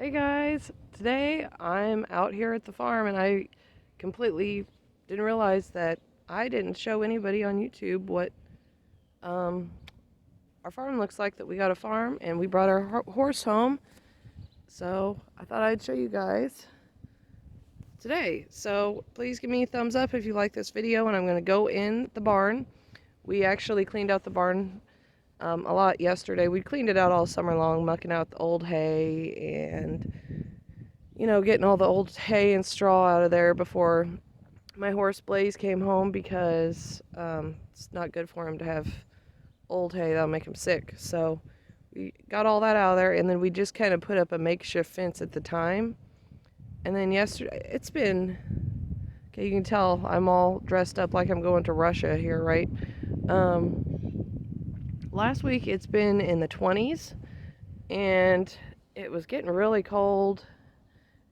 Hey guys, today I'm out here at the farm and I completely didn't realize that I didn't show anybody on YouTube what um, our farm looks like, that we got a farm and we brought our horse home. So I thought I'd show you guys today. So please give me a thumbs up if you like this video, and I'm going to go in the barn. We actually cleaned out the barn a lot yesterday. We cleaned it out all summer long, mucking out the old hay and getting all the old hay and straw out of there before my horse Blaze came home, because it's not good for him to have old hay. That'll make him sick. So we got all that out of there, and then we just kind of put up a makeshift fence at the time. And then yesterday, it's been, okay, you can tell I'm all dressed up like I'm going to Russia here, right? Last week it's been in the 20s, and it was getting really cold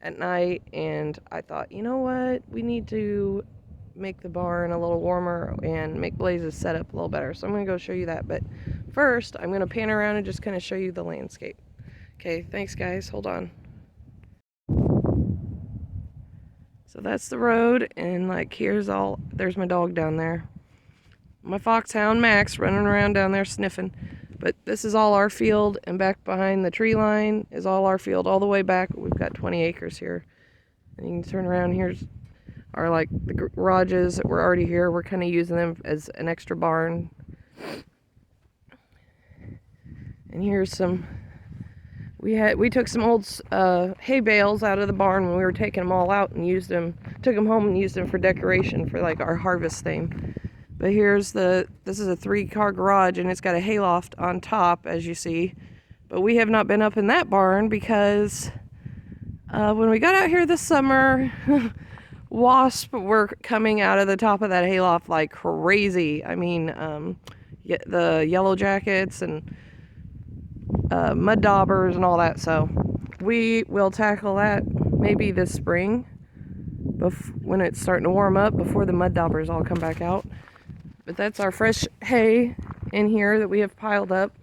at night, and I thought, you know what, we need to make the barn a little warmer and make Blaze's setup a little better. So I'm going to go show you that, but first I'm going to pan around and just kind of show you the landscape. Okay, thanks guys, hold on. So that's the road, and like there's my dog down there. My foxhound Max running around down there sniffing. But this is all our field, and back behind the tree line is all our field. All the way back, we've got 20 acres here. And you can turn around, here's our, like, the garages that were already here. We're kind of using them as an extra barn. And here's some, we took some old hay bales out of the barn when we were taking them all out, and took them home and used them for decoration for like our harvest thing. But this is a 3-car garage, and it's got a hayloft on top, as you see. But we have not been up in that barn because when we got out here this summer, wasps were coming out of the top of that hayloft like crazy. I mean, the yellow jackets and mud daubers and all that. So we will tackle that maybe this spring, when it's starting to warm up, before the mud daubers all come back out. But that's our fresh hay in here that we have piled up.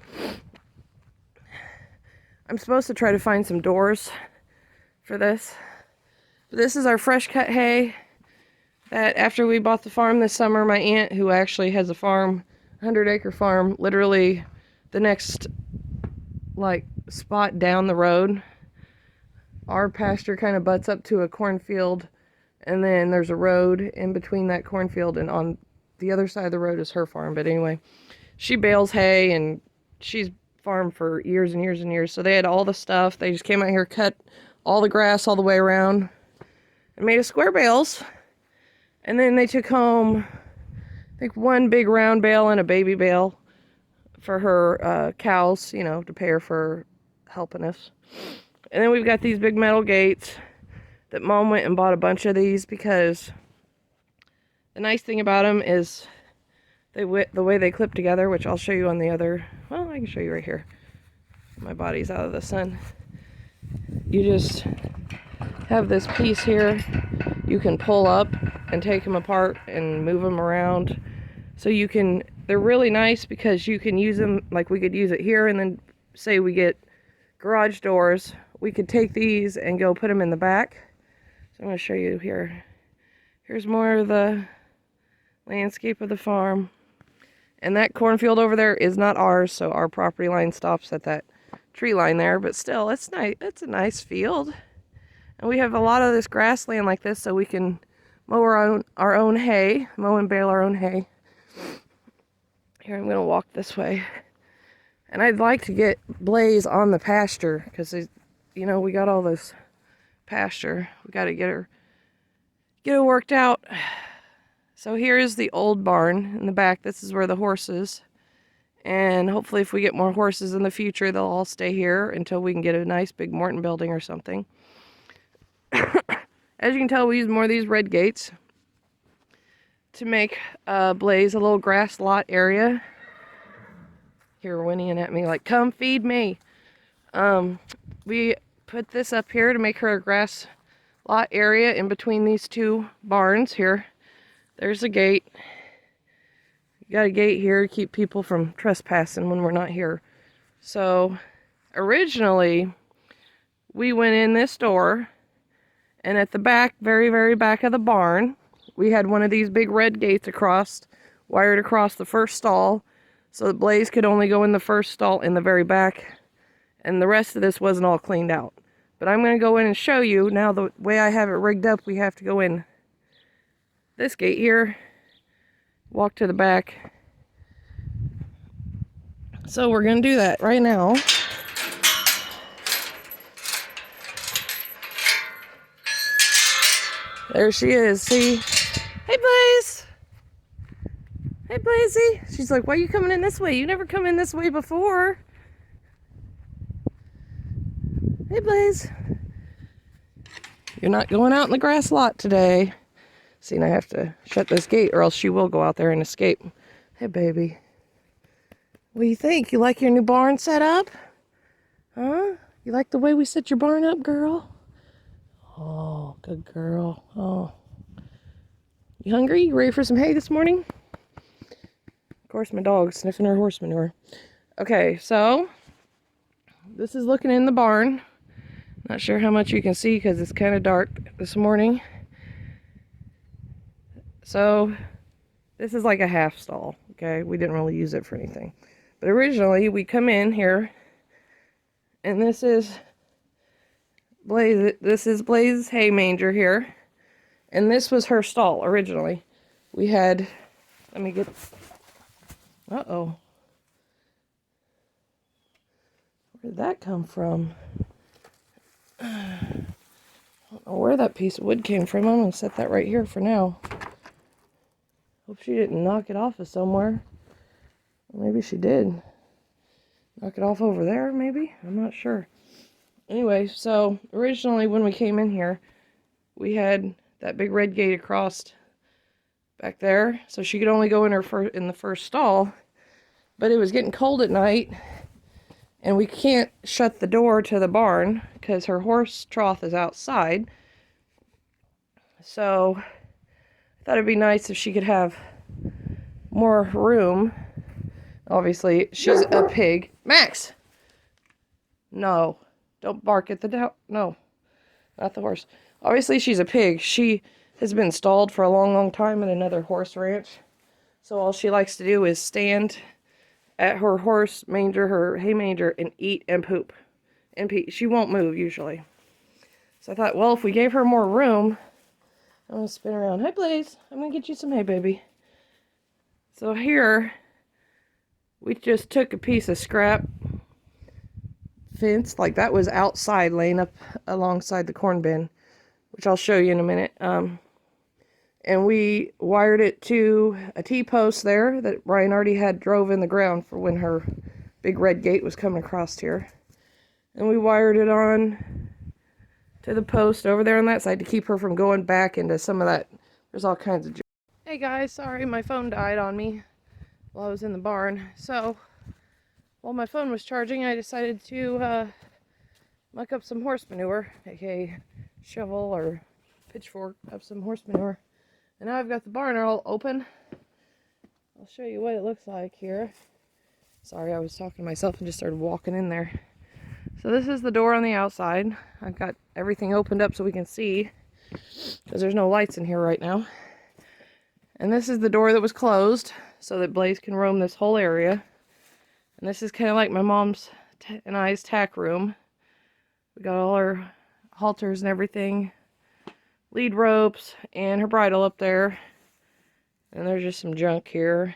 I'm supposed to try to find some doors for this. But this is our fresh cut hay that, after we bought the farm this summer, my aunt, who actually has a farm, 100-acre farm, literally the next spot down the road. Our pasture kind of butts up to a cornfield, and then there's a road in between that cornfield, and on the other side of the road is her farm. But anyway, she bales hay, and she's farmed for years and years and years. So they had all the stuff. They just came out here, cut all the grass all the way around, and made a square bales. And then they took home, I think, one big round bale and a baby bale for her cows, to pay her for helping us. And then we've got these big metal gates that Mom went and bought a bunch of these, because the nice thing about them is the way they clip together, which I'll show you on the other, well, I can show you right here. My body's out of the sun. You just have this piece here you can pull up and take them apart and move them around. So they're really nice, because you can use them, like we could use it here, and then say we get garage doors, we could take these and go put them in the back. So I'm going to show you here. Here's more of the landscape of the farm. And that cornfield over there is not ours, so our property line stops at that tree line there. But still, it's nice. It's a nice field. And we have a lot of this grassland like this, so we can mow our own hay, mow and bale our own hay. Here, I'm going to walk this way. And I'd like to get Blaze on the pasture, because, we got all this pasture. We got to get her worked out. So here's the old barn in the back. This is where the horses, and hopefully if we get more horses in the future, they'll all stay here until we can get a nice big Morton building or something. As you can tell, we use more of these red gates to make Blaze a little grass lot area. Here, whinnying at me like, come feed me. We put this up here to make her a grass lot area in between these two barns here. There's a gate. You got a gate here to keep people from trespassing when we're not here. So originally we went in this door, and at the back, very, very back of the barn, we had one of these big red gates wired across the first stall, so that Blaze could only go in the first stall in the very back, and the rest of this wasn't all cleaned out. But I'm going to go in and show you. Now the way I have it rigged up, we have to go in this gate here, walk to the back. So we're going to do that right now. There she is, see? Hey, Blaze! Hey, Blazy! She's like, why are you coming in this way? You never come in this way before. Hey, Blaze. You're not going out in the grass lot today. See, and I have to shut this gate or else she will go out there and escape. Hey, baby. What do you think? You like your new barn set up? Huh? You like the way we set your barn up, girl? Oh, good girl. Oh. You hungry? You ready for some hay this morning? Of course, my dog's sniffing her horse manure. Okay, so this is looking in the barn. Not sure how much you can see because it's kind of dark this morning. So this is like a half stall, okay? We didn't really use it for anything. But originally we come in here and this is Blaze's hay manger here. And this was her stall originally. We had, let me get, uh-oh. Where did that come from? I don't know where that piece of wood came from. I'm going to set that right here for now. Hope she didn't knock it off of somewhere. Maybe she did. Knock it off over there, maybe? I'm not sure. Anyway, so originally when we came in here, we had that big red gate across back there. So she could only go in in the first stall. But it was getting cold at night. And we can't shut the door to the barn because her horse trough is outside. So I thought it'd be nice if she could have more room. Obviously, she's a pig. Max! No. Don't bark at the dog. No. Not the horse. Obviously, she's a pig. She has been stalled for a long, long time at another horse ranch. So all she likes to do is stand at her horse manger, her hay manger, and eat and poop. And pee. She won't move, usually. So I thought, well, if we gave her more room, I'm going to spin around. Hi, Blaze. I'm going to get you some hay, baby. So here, we just took a piece of scrap fence. Like, that was outside, laying up alongside the corn bin, which I'll show you in a minute. And we wired it to a T-post there that Ryan already had drove in the ground for when her big red gate was coming across here. And we wired it on to the post over there on that side to keep her from going back into some of that. There's all kinds of... Hey guys, sorry my phone died on me while I was in the barn. So, while my phone was charging, I decided to muck up some horse manure, aka shovel or pitchfork up some horse manure. And now I've got the barn all open. I'll show you what it looks like here. Sorry, I was talking to myself and just started walking in there. So this is the door on the outside. I've got everything opened up so we can see, because there's no lights in here right now. And this is the door that was closed so that Blaze can roam this whole area. And this is kind of like my mom's and I's tack room. We got all our halters and everything, lead ropes, and her bridle up there. And there's just some junk here.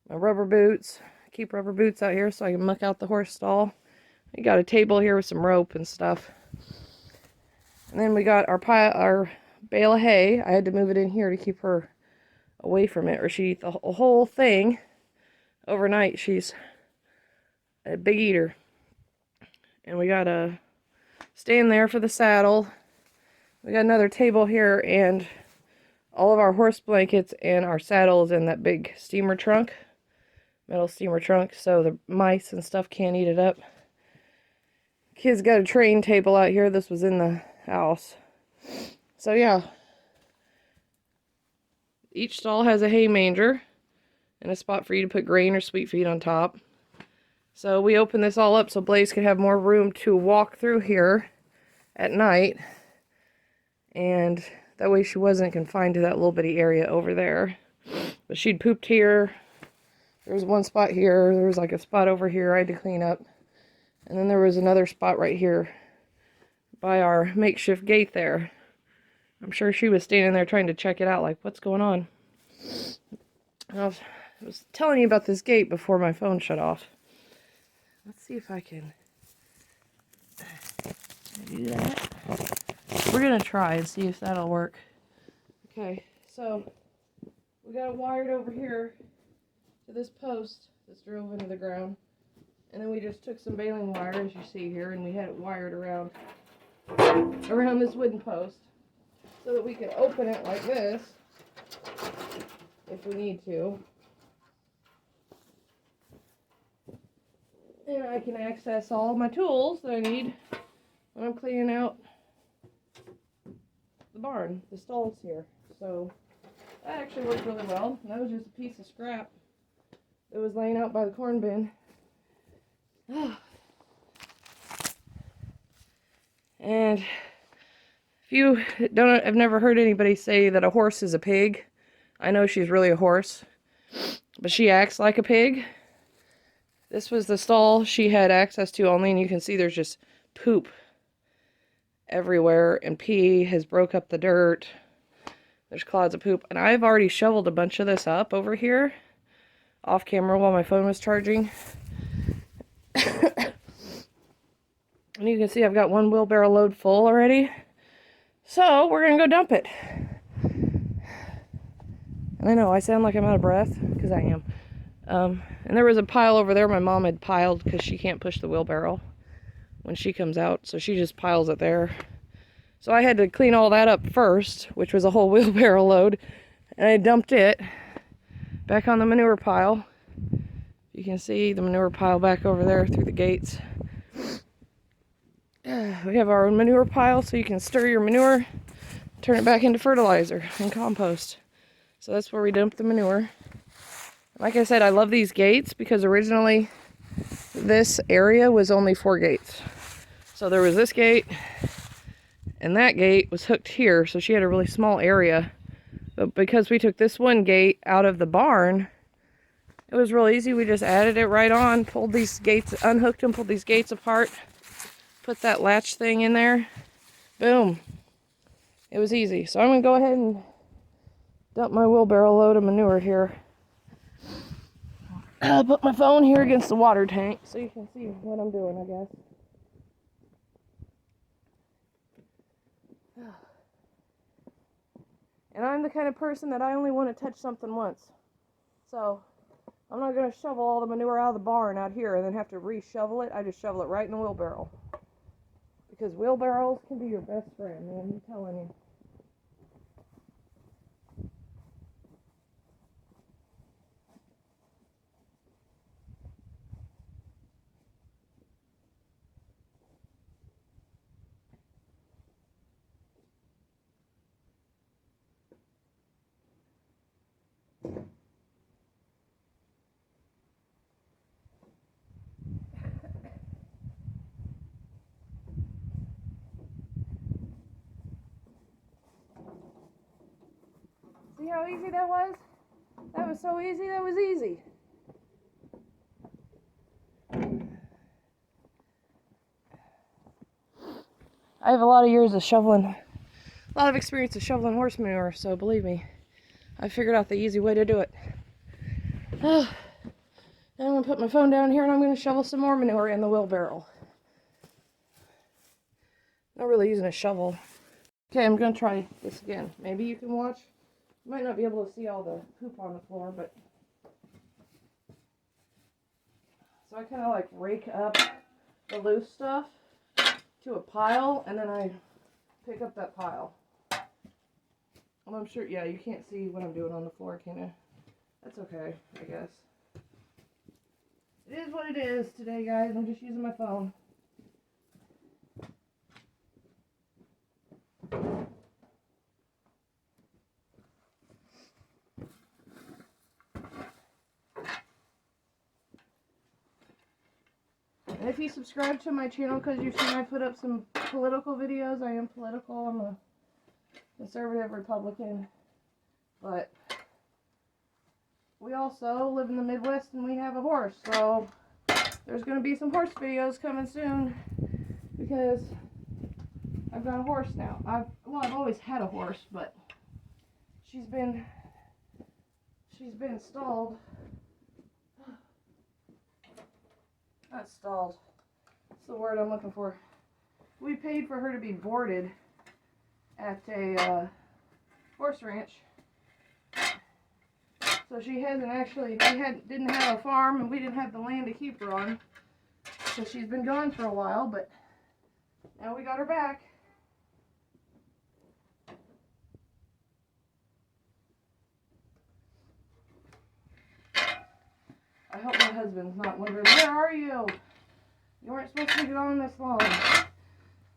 My rubber boots. I keep rubber boots out here so I can muck out the horse stall. We got a table here with some rope and stuff. And then we got our bale of hay. I had to move it in here to keep her away from it, or she'd eat the whole thing overnight. She's a big eater. And we got a stand there for the saddle. We got another table here, and all of our horse blankets and our saddles in that big steamer trunk, metal steamer trunk, so the mice and stuff can't eat it up. Kids got a train table out here. This was in the house. So yeah, each stall has a hay manger and a spot for you to put grain or sweet feed on top. So we opened this all up so Blaze could have more room to walk through here at night. And that way she wasn't confined to that little bitty area over there. But she'd pooped here. There was one spot here. There was like a spot over here I had to clean up. And then there was another spot right here by our makeshift gate there. I'm sure she was standing there trying to check it out, like, what's going on? I was telling you about this gate before my phone shut off. Let's see if I can do that. We're going to try and see if that'll work. Okay, so we got it wired over here to this post that's drove into the ground. And then we just took some baling wire, as you see here, and we had it wired around this wooden post so that we could open it like this if we need to. And I can access all my tools that I need when I'm cleaning out the barn, the stalls here. So that actually worked really well. And that was just a piece of scrap that was laying out by the corn bin. And if you have never heard anybody say that a horse is a pig, I know she's really a horse, but she acts like a pig. This was the stall she had access to only, and you can see there's just poop everywhere, and pee has broke up the dirt. There's clouds of poop, and I've already shoveled a bunch of this up over here off camera while my phone was charging. And you can see I've got one wheelbarrow load full already. So we're gonna go dump it. And I know I sound like I'm out of breath, because I am. And there was a pile over there my mom had piled because she can't push the wheelbarrow when she comes out, so she just piles it there. So I had to clean all that up first, which was a whole wheelbarrow load, and I dumped it back on the manure pile. You can see the manure pile back over there through the gates. We have our own manure pile, so you can stir your manure, turn it back into fertilizer and compost. So that's where we dump the manure. Like I said, I love these gates because originally this area was only 4 gates. So there was this gate, and that gate was hooked here, so she had a really small area. But because we took this one gate out of the barn, it was real easy. We just added it right on, pulled these gates, unhooked them, pulled these gates apart, put that latch thing in there, boom. It was easy. So I'm going to go ahead and dump my wheelbarrow load of manure here. I'll put my phone here against the water tank so you can see what I'm doing, I guess. And I'm the kind of person that I only want to touch something once. So I'm not going to shovel all the manure out of the barn out here and then have to re-shovel it. I just shovel it right in the wheelbarrow. Because wheelbarrows can be your best friend, man. I'm telling you. See how easy that was? That was so easy, that was easy. I have a lot of years of shoveling, a lot of experience of shoveling horse manure, so believe me, I figured out the easy way to do it. Now I'm going to put my phone down here and I'm going to shovel some more manure in the wheelbarrow. Not really using a shovel. Okay, I'm going to try this again. Maybe you can watch. You might not be able to see all the poop on the floor, but... So I kind of like rake up the loose stuff to a pile, and then I pick up that pile. Well, I'm sure, yeah, you can't see what I'm doing on the floor, can you? That's okay, I guess. It is what it is today, guys. I'm just using my phone. And if you subscribe to my channel, because you've seen I put up some political videos, I am political. I'm a conservative Republican. But we also live in the Midwest and we have a horse. So there's going to be some horse videos coming soon because I've got a horse now. I've always had a horse, but she's been stalled. Not stalled. That's the word I'm looking for. We paid for her to be boarded at a horse ranch. So she hasn't actually, didn't have a farm and we didn't have the land to keep her on. So she's been gone for a while, but now we got her back. I hope my husband's not wondering, where are you? You weren't supposed to be gone this long.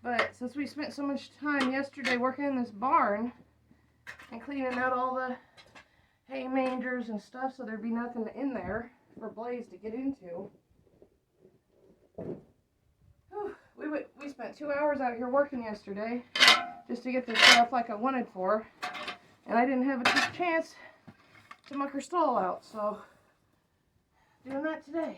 But since we spent so much time yesterday working in this barn and cleaning out all the hay mangers and stuff so there'd be nothing in there for Blaze to get into. Whew, we spent 2 hours out here working yesterday just to get this stuff like I wanted for. And I didn't have a chance to muck her stall out, so doing that today.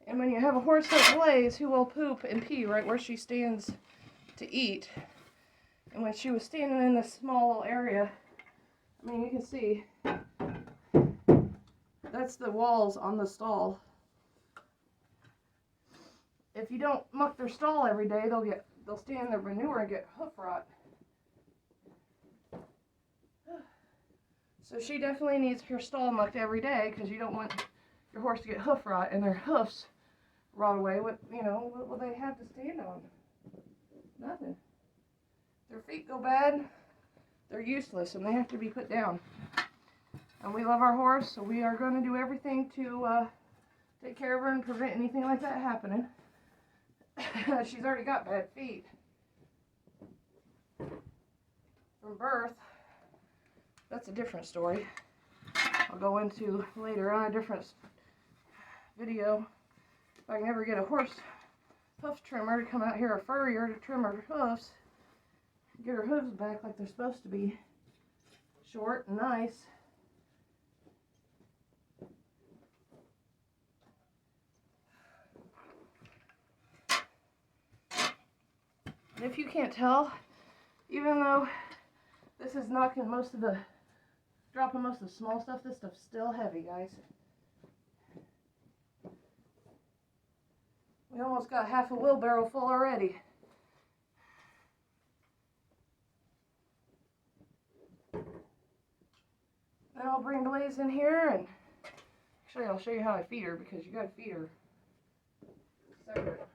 And when you have a horse like Blaze who will poop and pee right where she stands to eat, and when she was standing in this small little area, I mean, you can see that's the walls on the stall. If you don't muck their stall every day, they'll stand in their manure and get hoof rot. So she definitely needs her stall mucked every day because you don't want your horse to get hoof rot and their hoofs rot away. What will they have to stand on? Nothing. Their feet go bad, they're useless and they have to be put down. And we love our horse, so we are going to do everything to take care of her and prevent anything like that happening. She's already got bad feet from birth. That's a different story. I'll go into later on a different video. If I can ever get a horse hoof trimmer to come out here, a furrier, to trim her hoofs, get her hooves back like they're supposed to be, short and nice. And if you can't tell, even though this is dropping most of the small stuff, this stuff's still heavy, guys. We almost got half a wheelbarrow full already. Then I'll bring Blaze in here and actually I'll show you how I feed her because you gotta feed her separate.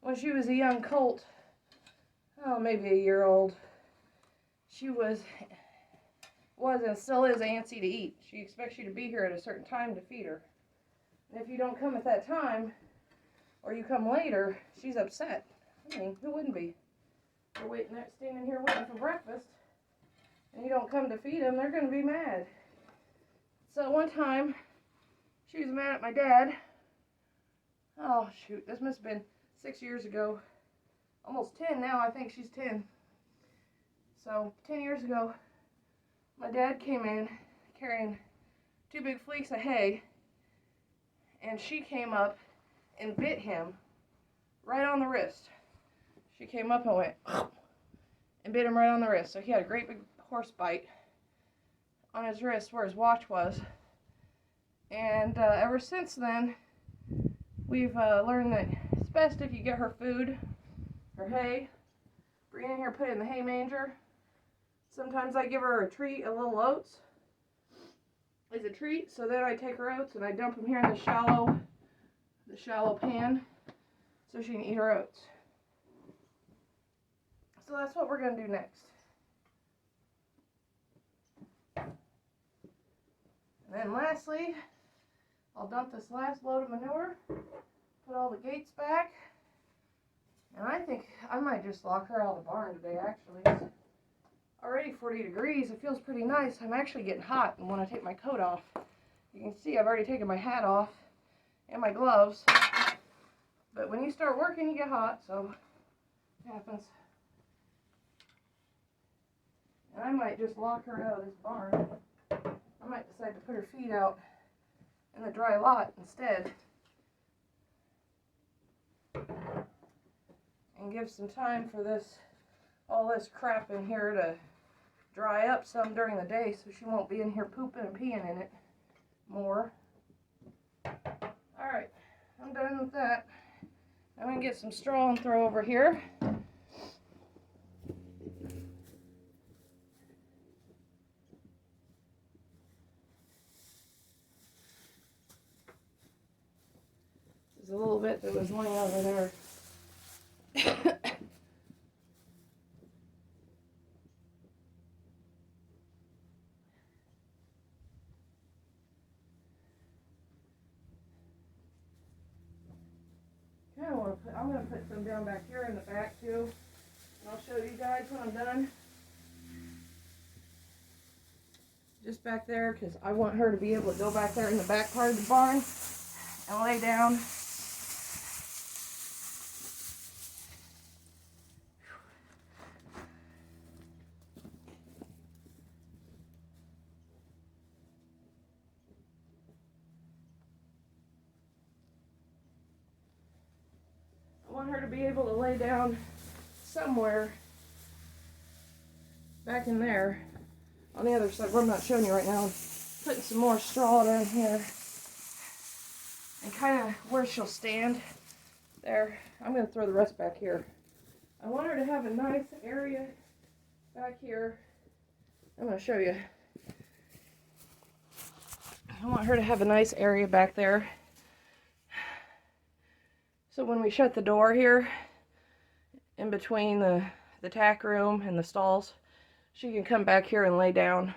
When she was a young colt, oh, maybe a year old, she was and still is antsy to eat. She expects you to be here at a certain time to feed her. And if you don't come at that time, or you come later, she's upset. I mean, who wouldn't be? They're standing here waiting for breakfast, and you don't come to feed them, they're going to be mad. So one time, she was mad at my dad. Oh, shoot, this must have been 6 years ago. Almost 10 now, I think she's 10. So, 10 years ago, my dad came in carrying 2 big fleeks of hay, and she came up and bit him right on the wrist. She came up and went and bit him right on the wrist. So he had a great big horse bite on his wrist where his watch was. And ever since then, we've learned that it's best if you get her food, her hay, bring it in here, put it in the hay manger. Sometimes I give her a treat, a little oats as a treat. So then I take her oats and I dump them here in the shallow pan so she can eat her oats. So that's what we're going to do next. And then lastly, I'll dump this last load of manure, put all the gates back, and I think I might just lock her out of the barn today, actually. already 40 degrees. It feels pretty nice. I'm actually getting hot when I take my coat off. You can see I've already taken my hat off and my gloves. But when you start working, you get hot, so it happens. And I might just lock her out of this barn. I might decide to put her feet out in the dry lot instead. And give some time for all this crap in here to dry up some during the day so she won't be in here pooping and peeing in it more. Alright, I'm done with that. I'm going to get some straw and throw over here. There's a little bit that was laying over there. I'm going to put some down back here in the back too. And I'll show you guys when I'm done. Just back there, because I want her to be able to go back there in the back part of the barn and lay down. I want her to be able to lay down somewhere back in there on the other side where I'm not showing you right now. I'm putting some more straw down here and kind of where she'll stand there. I'm going to throw the rest back here. I want her to have a nice area back here. I'm going to show you. I want her to have a nice area back there. So when we shut the door here, in between the tack room and the stalls, she can come back here and lay down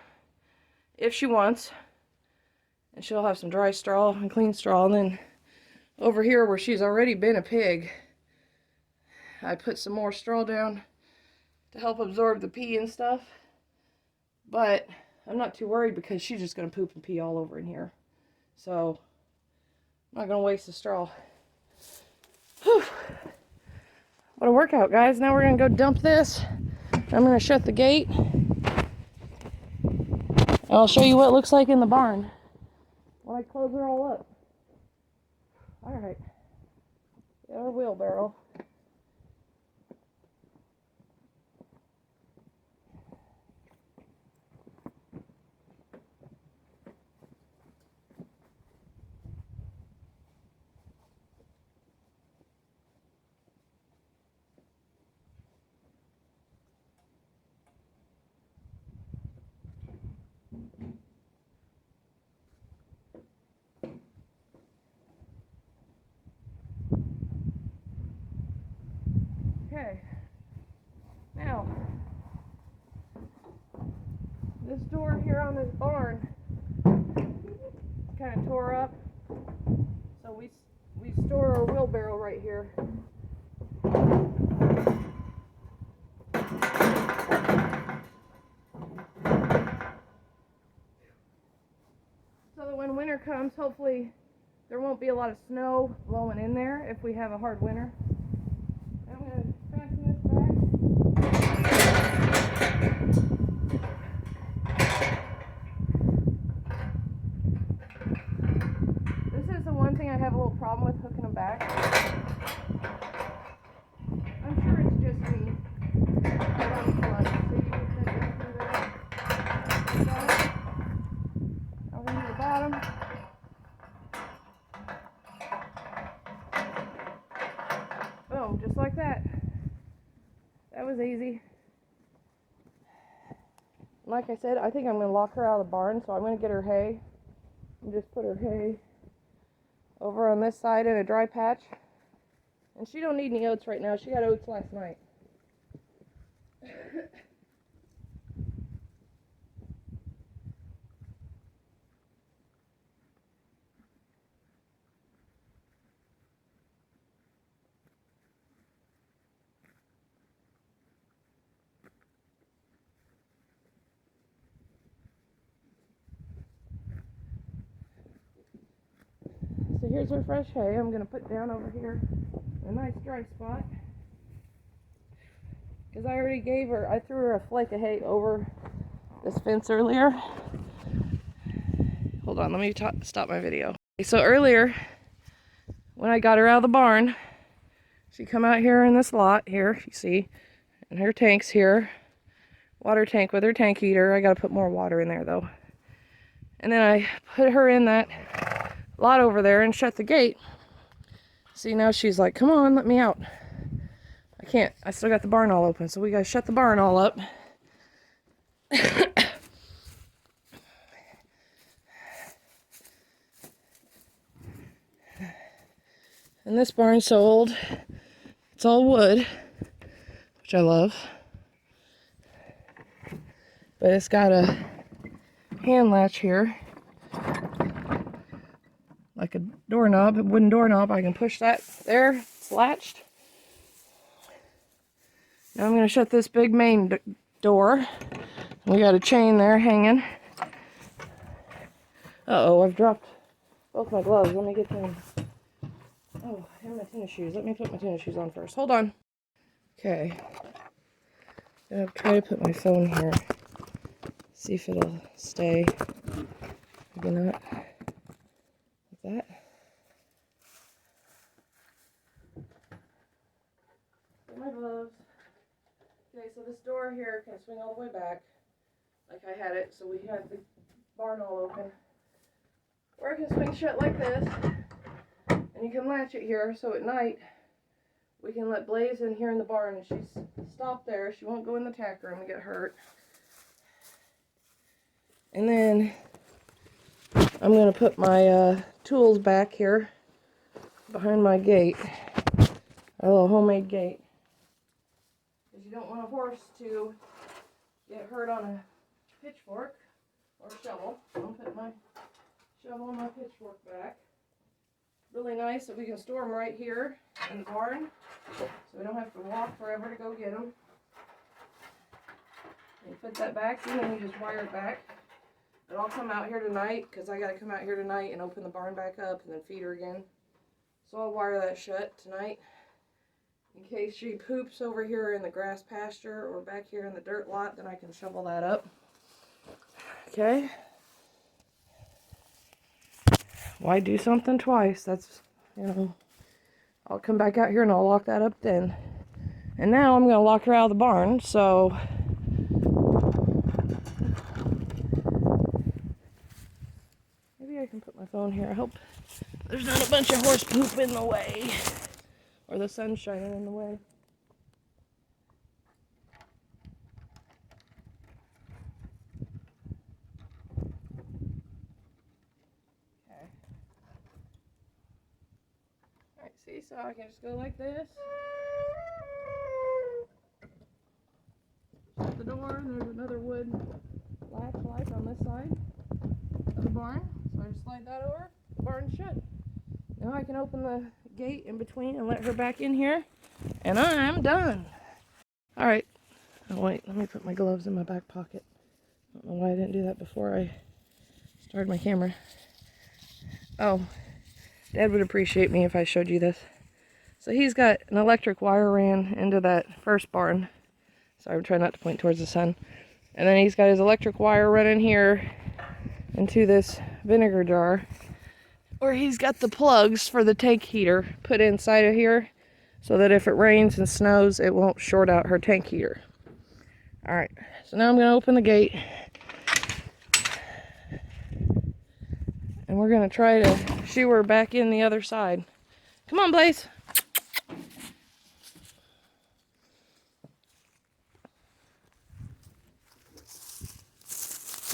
if she wants. And she'll have some dry straw and clean straw. And then over here where she's already been a pig, I put some more straw down to help absorb the pee and stuff. But I'm not too worried because she's just going to poop and pee all over in here. So I'm not going to waste the straw. Whew. What a workout, guys. Now we're going to go dump this. I'm going to shut the gate. And I'll show you what it looks like in the barn when I close her all up. Alright. Get our wheelbarrow. Okay, now, this door here on this barn kind of tore up, so we store our wheelbarrow right here. So that when winter comes, hopefully there won't be a lot of snow blowing in there if we have a hard winter. I'm going to fasten this back. This is the one thing I have a little problem with, hooking them back. I'm sure it's just me. Over to the bottom. Boom, just like that. That was easy. Like I said, I think I'm going to lock her out of the barn, so I'm going to get her hay and just put her hay over on this side in a dry patch. And she don't need any oats right now. She had oats last night. here's her fresh hay. I'm going to put down over here a nice dry spot. Because I already gave her, I threw her a flake of hay over this fence earlier. Hold on, let me stop my video. So earlier, when I got her out of the barn, she come out here in this lot here, you see, and her tank's here. Water tank with her tank heater. I got to put more water in there though. And then I put her in that lot over there and shut the gate. See, now she's like, come on, let me out. I can't. I still got the barn all open, so we got to shut the barn all up. And this barn's so old. It's all wood, which I love. But it's got a hand latch here. Like a doorknob, a wooden doorknob. I can push that there. It's latched. Now I'm going to shut this big main door. We got a chain there hanging. Uh-oh, I've dropped both my gloves. Let me get them. Oh, and my tennis shoes. Let me put my tennis shoes on first. Hold on. Okay. I'm going to try to put my phone here. See if it'll stay. Maybe not. Like that. Put my gloves. Okay, so this door here can swing all the way back, like I had it, so we had the barn all open. Or it can swing shut like this, and you can latch it here, so at night, we can let Blaze in here in the barn, and she's stopped there. She won't go in the tack room and get hurt. And then, I'm going to put my tools back here, behind my gate, a little homemade gate. You don't want a horse to get hurt on a pitchfork or shovel. So I'll put my shovel and my pitchfork back. Really nice that we can store them right here in the barn, so we don't have to walk forever to go get them. You put that back in and you just wire it back. But I'll come out here tonight because I got to come out here tonight and open the barn back up and then feed her again. So I'll wire that shut tonight. In case she poops over here in the grass pasture or back here in the dirt lot, then I can shovel that up. Okay. Why do something twice? That's, you know, I'll come back out here and I'll lock that up then. And now I'm going to lock her out of the barn, so maybe I can put my phone here. I hope there's not a bunch of horse poop in the way. Or the sun shining in the way. Okay. Alright, see, so I can just go like this. Shut the door, and there's another wood latch light on this side of the barn. So I just slide that over, the barn's shut. Now I can open the gate in between and let her back in here, and I'm done. Alright, oh wait, let me put my gloves in my back pocket. I don't know why I didn't do that before I started my camera. Oh, Dad would appreciate me if I showed you this. So he's got an electric wire ran into that first barn. Sorry, I'm trying not to point towards the sun. And then he's got his electric wire running here into this vinegar jar, or he's got the plugs for the tank heater put inside of here so that if it rains and snows, it won't short out her tank heater. Alright, so now I'm going to open the gate. And we're going to try to shoo her back in the other side. Come on, Blaze.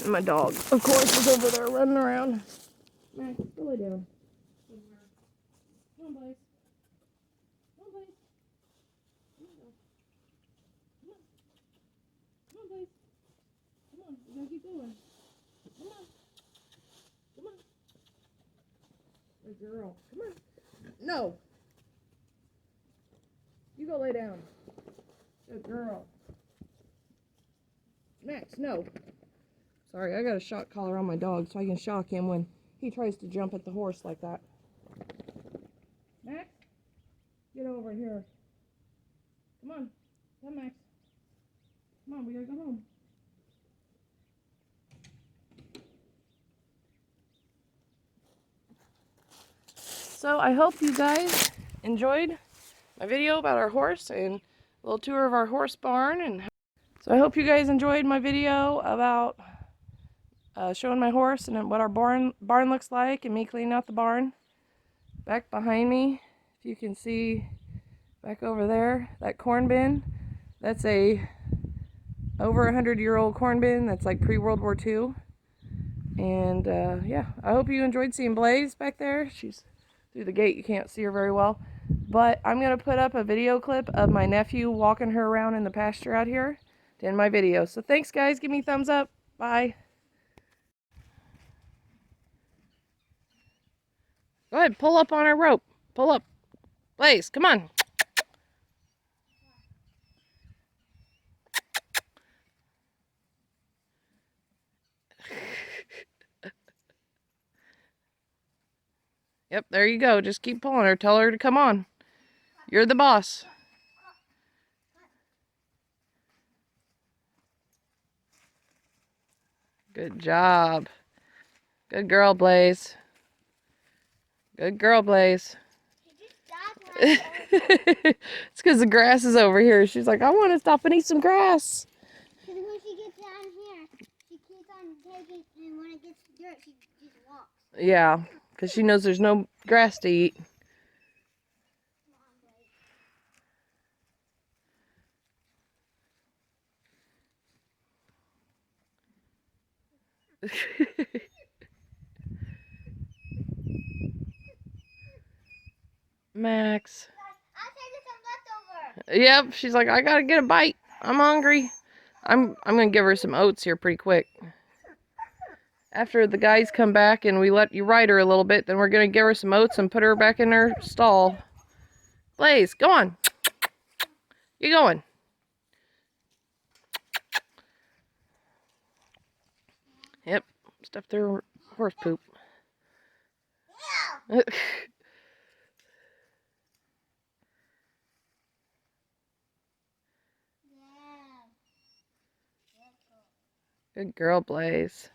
And my dog, of course, is over there running around. Max, go lay down. Come on, Blaze. Come on, Blaze. Come on. Come on, Blaze. Come on, we gotta keep going. Come on. Come on. Good girl. Come on. No. You go lay down. Good girl. Max, no. Sorry, I got a shock collar on my dog so I can shock him when he tries to jump at the horse like that. Max, get over here. Come on. Come, Max. Come on, we gotta go home. So I hope you guys enjoyed my video about our horse and a little tour of our horse barn. And so I hope you guys enjoyed my video about showing my horse and what our barn looks like and me cleaning out the barn. Back behind me, if you can see back over there, that corn bin, that's a over 100-year-old corn bin that's like pre-World War II. And yeah, I hope you enjoyed seeing Blaze back there. She's through the gate, you can't see her very well. But I'm going to put up a video clip of my nephew walking her around in the pasture out here to end my video. So thanks guys, give me a thumbs up. Bye. Go ahead, pull up on our rope. Pull up. Blaze, come on. Yep, there you go. Just keep pulling her. Tell her to come on. You're the boss. Good job. Good girl, Blaze. Good girl, Blaze. It's because the grass is over here. She's like, I want to stop and eat some grass. Because when she gets down here, she keeps on taking, and when it gets dirt, she just walks. Yeah, because she knows there's no grass to eat. Max. I'll take you some leftover. Yep, she's like, I gotta get a bite. I'm hungry. I'm gonna give her some oats here pretty quick. After the guys come back and we let you ride her a little bit, then we're gonna give her some oats and put her back in her stall. Blaze, go on. You going? Yep, stuffed their horse poop. Yeah. Good girl, Blaze.